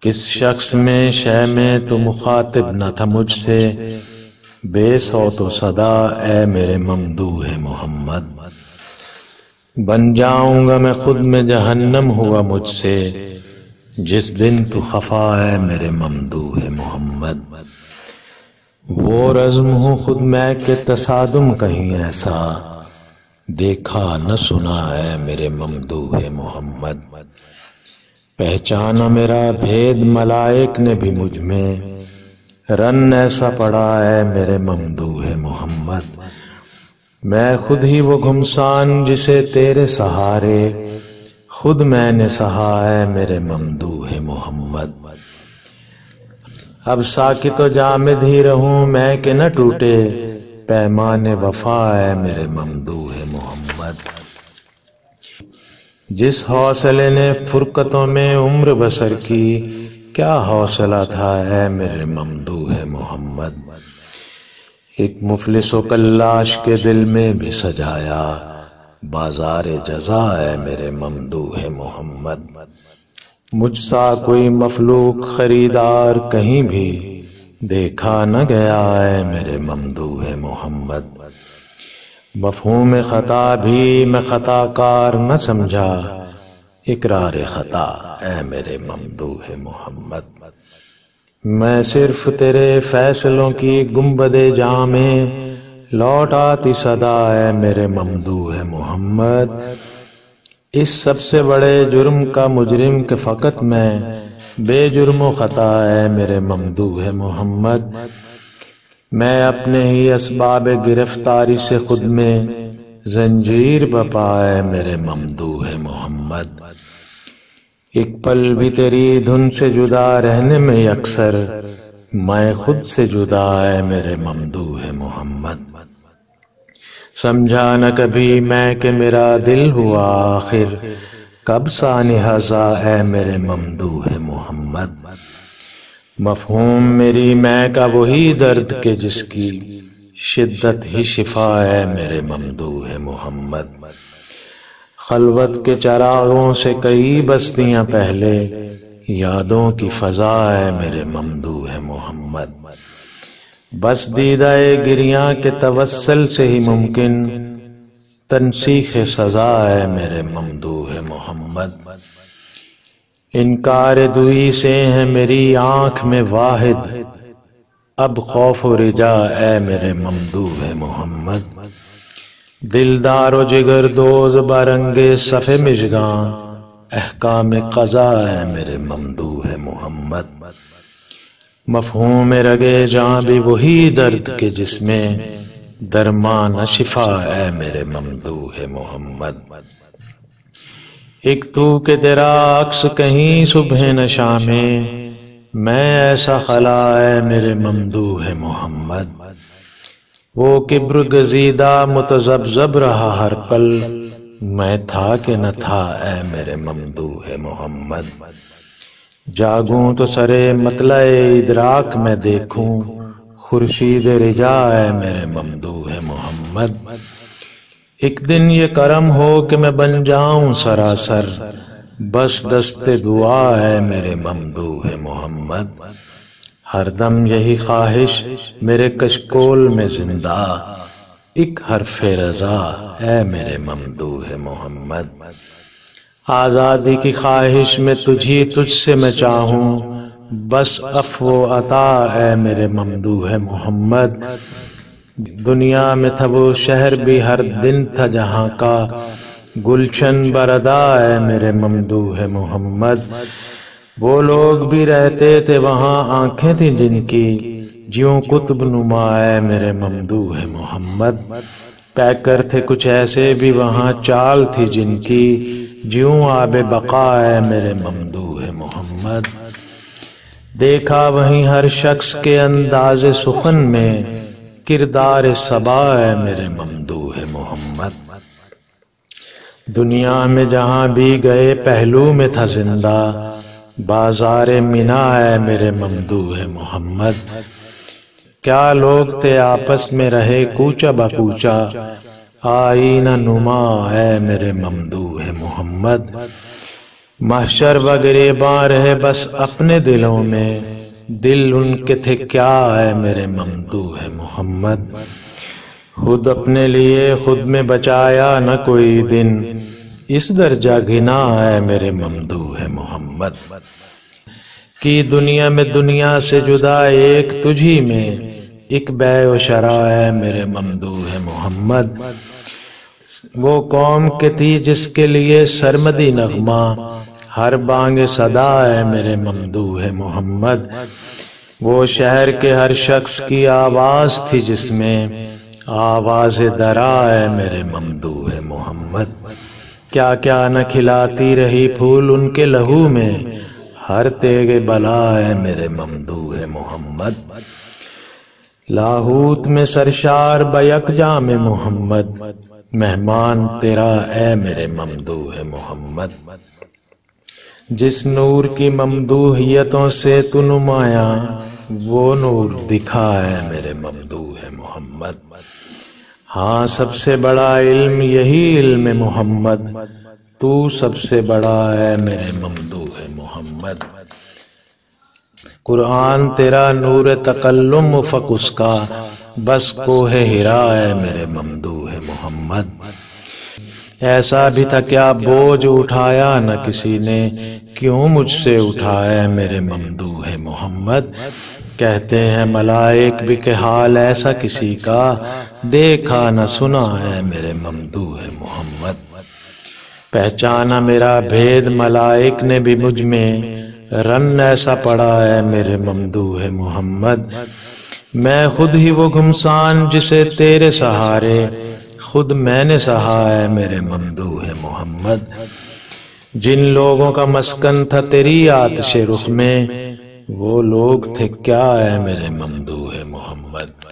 کس شخص میں شے میں تو مخاطب نہ تھا مجھ سے، بے صوت و صدا اے میرے ممدوح محمد۔ بن جاؤں گا میں خود میں جہنم ہوا مجھ سے، جس دن تو خفا ہے میرے ممدوح محمد۔ وہ رزم ہوں خود میں کہ تصادم کہیں ایسا، دیکھا نہ سنا ہے میرے ممدوح محمد۔ پہچانا میرا بھید ملائک نے بھی مجھ میں، رن ایسا پڑا ہے میرے ممدوح محمد۔ میں خود ہی وہ گھمسان جسے تیرے سہارے، خود میں نے سہا ہے میرے ممدوح محمد۔ اب ساکت و جامد ہی رہوں میں کہ نہ ٹوٹے، پیمان وفا ہے میرے ممدوح محمد۔ جس حوصلے نے فرقتوں میں عمر بسر کی، کیا حوصلہ تھا اے میرے ممدوح محمد۔ ایک مفلس و کلاش کے دل میں بھی سجایا، بازار جزا ہے میرے ممدوح محمد۔ مجھ سا کوئی مفلوق خریدار کہیں بھی دیکھا نہ گیا ہے میرے ممدوح محمد۔ مفہوم خطا بھی میں خطا کار نہ سمجھا، اقرار خطا اے میرے ممدوح محمد۔ میں صرف تیرے فیصلوں کی گنبد جاں میں لوٹ آتی صدا ہے میرے ممدوح محمد۔ اس سب سے بڑے جرم کا مجرم کہ فقط میں بے جرم و خطا ہے میرے ممدوح محمد۔ میں اپنے ہی اسباب گرفتاری سے خود میں زنجیر بپا ہے میرے ممدوح محمد۔ ایک پل بھی تیری دھن سے جدا رہنے میں اکثر میں خود سے جدا ہے میرے ممدوح محمد۔ سمجھا نہ کبھی میں کہ میرا دل ہوا آخر کب سانحہ ہے میرے ممدوح محمد۔ مفہوم میری میں کا وہی درد کے جس کی شدت ہی شفا ہے میرے ممدوح محمد۔ خلوت کے چراغوں سے کئی بستیاں پہلے، یادوں کی فضا ہے میرے ممدوح محمد۔ بس دیدہ گریاں کے توسل سے ہی ممکن تنسیخ سزا ہے میرے ممدوح محمد۔ انکار دوئی سے ہے میری آنکھ میں واحد، اب خوف و رجا اے میرے ممدوح محمد۔ دلدار و جگر دوز برنگے صف مژگاں، احکام قضا ہے میرے ممدوح محمد۔ مفہوم رگے جاں بھی وہی درد کے جس میں درمان شفا ہے میرے ممدوح محمد۔ ایک تو کہ تیرا عکس کہیں صبح نشاں میں ایسا خلا ہے میرے ممدوح محمد۔ وہ کبر گزیدہ متذبذب رہا ہر پل، میں تھا کہ نہ تھا اے میرے ممدوح محمد۔ جاگوں تو سرے مطلع ادراک میں دیکھوں، خورشید رجا ہے میرے ممدوح محمد۔ ایک دن یہ کرم ہو کہ میں بن جاؤں سراسر، بس دست دعا ہے میرے ممدوح محمد۔ ہر دم یہی خواہش میرے کشکول میں زندہ، ایک حرف رضا اے میرے ممدوح محمد۔ آزادی کی خواہش میں تجھ سے میں چاہوں، بس عفو و عطا اے میرے ممدوح محمد۔ دنیا میں تھا وہ شہر بھی ہر دن تھا جہاں کا گلشن بردا اے میرے ممدوح محمد۔ وہ لوگ بھی رہتے تھے وہاں آنکھیں تھیں جن کی جیوں قطب نما اے میرے ممدوح محمد۔ پیکر تھے کچھ ایسے بھی وہاں چال تھی جن کی جیوں آب بقا اے میرے ممدوح محمد۔ دیکھا وہیں ہر شخص کے انداز سخن میں کردار صبا ہے میرے ممدوح محمد۔ دنیا میں جہاں بھی گئے پہلو میں تھا زندہ، بازار مینا ہے میرے ممدوح محمد۔ کیا لوگ تھے آپس میں رہے کوچہ بکوچہ، آئینہ نما ہے میرے ممدوح محمد۔ محشر بگریباں رہے بس اپنے دلوں میں، دل ان کے تھے کیا ہے میرے ممدوح محمد۔ خود اپنے لیے خود میں بچایا نہ کوئی دن، اس درجہ گھنا ہے میرے ممدوح محمد۔ کی دنیا میں دنیا سے جدا ایک تجھی میں، ایک بیع و شرا ہے میرے ممدوح محمد۔ وہ قوم کے تھی جس کے لیے سرمدی نغمہ، ہر بانگ صدا ہے میرے ممدوح محمد۔ وہ شہر کے ہر شخص کی آواز تھی جس میں، آواز درا ہے میرے ممدوح محمد۔ کیا کیا نہ کھلاتی رہی پھول ان کے لہو میں، ہر تیغ بلا ہے میرے ممدوح محمد۔ لاہوت میں سرشار بیک جام محمد، مہمان تیرا اے میرے ممدوح محمد۔ جس نور کی ممدوحیتوں سے تو نمایاں، وہ نور دکھا ہے میرے ممدوح محمد۔ ہاں سب سے بڑا علم یہی علم محمد، تو سب سے بڑا ہے میرے ممدوح محمد۔ قرآن تیرا نور تکلم افق اس کا، بس کوہ ہرا ہے میرے ممدوح محمد۔ ایسا بھی تھا کیا بوجھ اٹھایا نہ کسی نے، کیوں مجھ سے اٹھایا میرے ممدوح محمد۔ کہتے ہیں ملائک بھی کہ حال ایسا کسی کا، دیکھا نہ سنا ہے میرے ممدوح محمد۔ پہچانا میرا بھید ملائک نے بھی مجھ میں، رن ایسا پڑا ہے میرے ممدوح محمد۔ میں خود ہی وہ گھمسان جسے تیرے سہارے، خود میں نے سہا ہے میرے ممدوح محمد۔ جن لوگوں کا مسکن تھا تیری آتش رخ میں، وہ لوگ تھے کیا ہے میرے ممدوح محمد۔